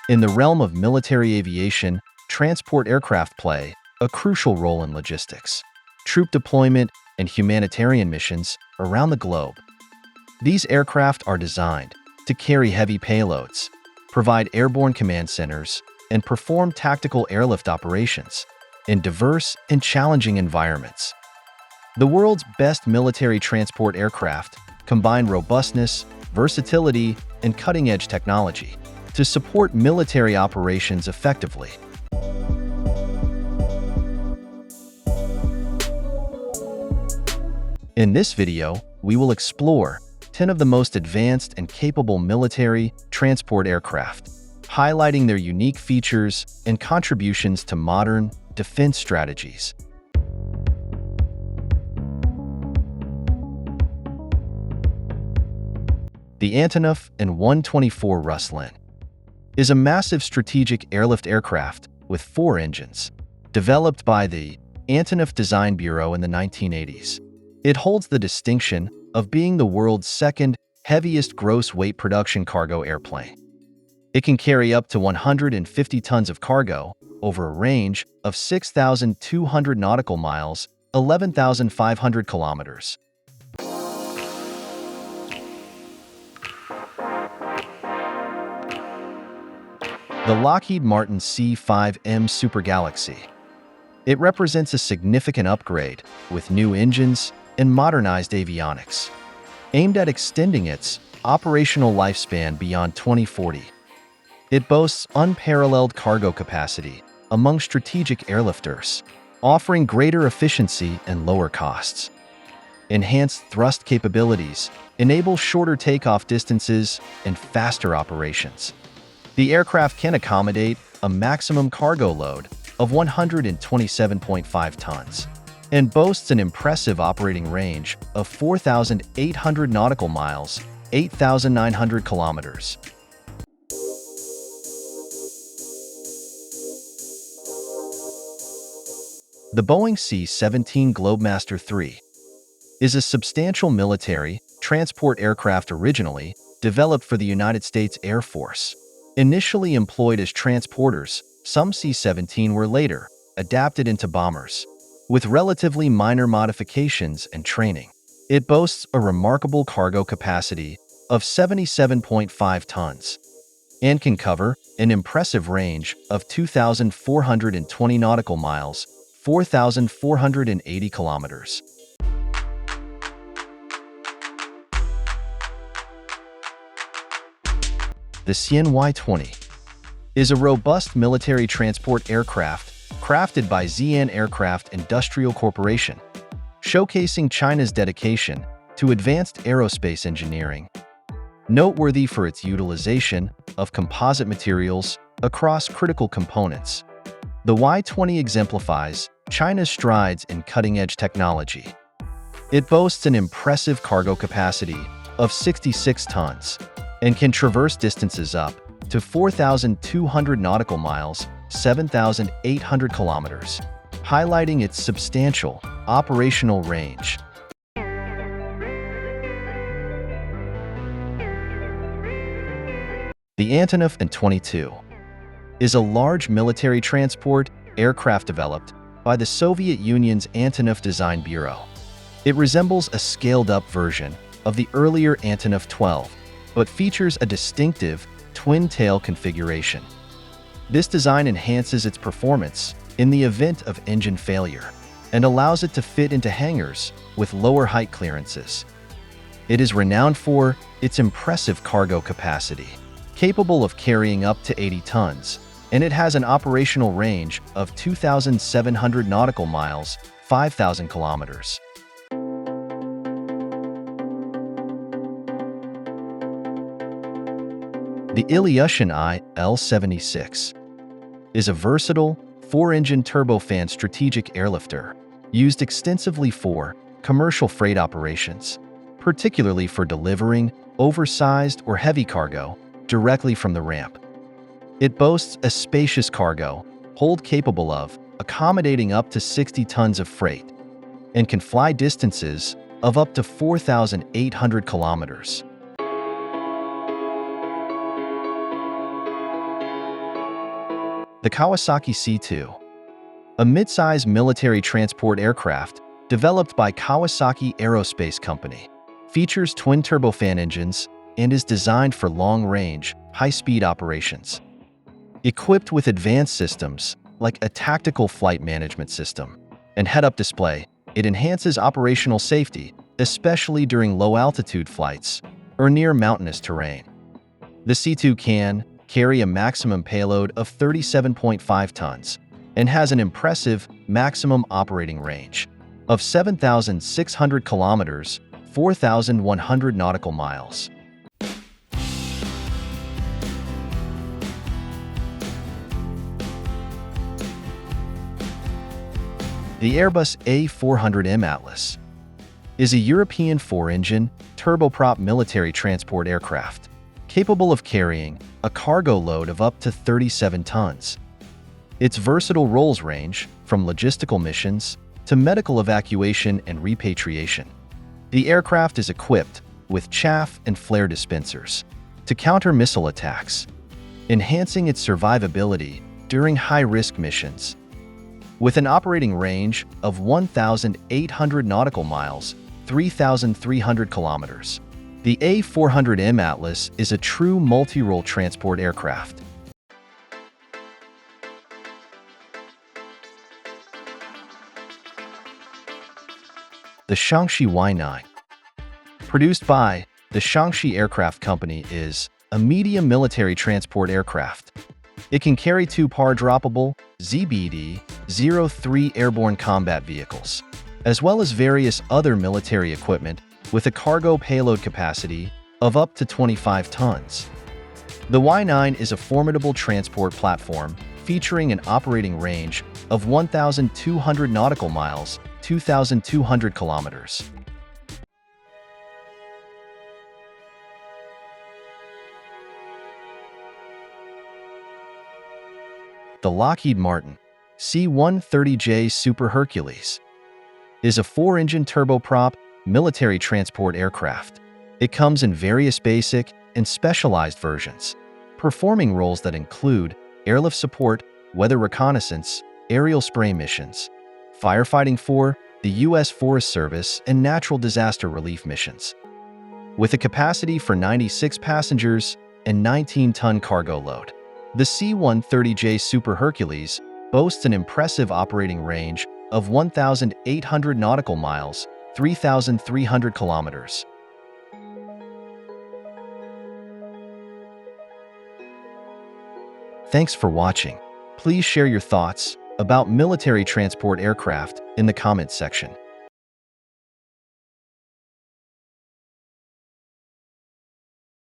In the realm of military aviation, transport aircraft play a crucial role in logistics, troop deployment, and humanitarian missions around the globe. These aircraft are designed to carry heavy payloads, provide airborne command centers, and perform tactical airlift operations in diverse and challenging environments. The world's best military transport aircraft combine robustness, versatility, and cutting-edge technology to support military operations effectively. In this video, we will explore 10 of the most advanced and capable military transport aircraft, highlighting their unique features and contributions to modern defense strategies. The Antonov An-124 Ruslan is a massive strategic airlift aircraft with 4 engines, developed by the Antonov Design Bureau in the 1980s. It holds the distinction of being the world's second heaviest gross weight production cargo airplane. It can carry up to 150 tons of cargo over a range of 6,200 nautical miles, 11,500 kilometers. The Lockheed Martin C5M Super Galaxy. It represents a significant upgrade with new engines and modernized avionics, aimed at extending its operational lifespan beyond 2040. It boasts unparalleled cargo capacity among strategic airlifters, offering greater efficiency and lower costs. Enhanced thrust capabilities enable shorter takeoff distances and faster operations. The aircraft can accommodate a maximum cargo load of 127.5 tons and boasts an impressive operating range of 4,800 nautical miles, 8,900 kilometers. The Boeing C-17 Globemaster III is a substantial military transport aircraft originally developed for the United States Air Force. Initially employed as transporters, some C-17 were later adapted into bombers, with relatively minor modifications and training. It boasts a remarkable cargo capacity of 77.5 tons and can cover an impressive range of 2,420 nautical miles, 4,480 kilometers. The CNY-20 is a robust military transport aircraft crafted by Xi'an Aircraft Industrial Corporation, showcasing China's dedication to advanced aerospace engineering. Noteworthy for its utilization of composite materials across critical components, the Y-20 exemplifies China's strides in cutting-edge technology. It boasts an impressive cargo capacity of 66 tons and can traverse distances up to 4,200 nautical miles, 7,800 kilometers, highlighting its substantial operational range. The Antonov An-22 is a large military transport aircraft developed by the Soviet Union's Antonov Design Bureau. It resembles a scaled-up version of the earlier Antonov 12, but features a distinctive twin-tail configuration. This design enhances its performance in the event of engine failure and allows it to fit into hangars with lower height clearances. It is renowned for its impressive cargo capacity, capable of carrying up to 80 tons, and it has an operational range of 2,700 nautical miles, 5,000 kilometers. The Aviation IL-76 is a versatile 4-engine turbofan strategic airlifter used extensively for commercial freight operations, particularly for delivering oversized or heavy cargo directly from the ramp. It boasts a spacious cargo hold capable of accommodating up to 60 tons of freight and can fly distances of up to 4,800 kilometers. The Kawasaki C2, a mid-size military transport aircraft developed by Kawasaki Aerospace Company, features twin turbofan engines and is designed for long-range, high-speed operations. Equipped with advanced systems like a tactical flight management system and head-up display, it enhances operational safety, especially during low-altitude flights or near mountainous terrain. The C2 can carry a maximum payload of 37.5 tons and has an impressive maximum operating range of 7,600 kilometers, 4,100 nautical miles. The Airbus A400M Atlas is a European four-engine, turboprop military transport aircraft capable of carrying a cargo load of up to 37 tons. Its versatile roles range from logistical missions to medical evacuation and repatriation. The aircraft is equipped with chaff and flare dispensers to counter missile attacks, enhancing its survivability during high-risk missions. With an operating range of 1,800 nautical miles, 3,300 kilometers, the A400M Atlas is a true multi-role transport aircraft. The Shaanxi Y9, produced by the Shaanxi Aircraft Company, is a medium military transport aircraft. It can carry two par-droppable ZBD-03 airborne combat vehicles, as well as various other military equipment with a cargo payload capacity of up to 25 tons. The Y9 is a formidable transport platform featuring an operating range of 1,200 nautical miles, 2,200 kilometers. The Lockheed Martin C-130J Super Hercules is a four-engine turboprop military transport aircraft. It comes in various basic and specialized versions, performing roles that include airlift support, weather reconnaissance, aerial spray missions, firefighting for the U.S. Forest Service, and natural disaster relief missions. With a capacity for 96 passengers and 19-ton cargo load, the C-130J Super Hercules boasts an impressive operating range of 1,800 nautical miles, 3,300 kilometers. Thanks for watching. Please share your thoughts about military transport aircraft in the comments section.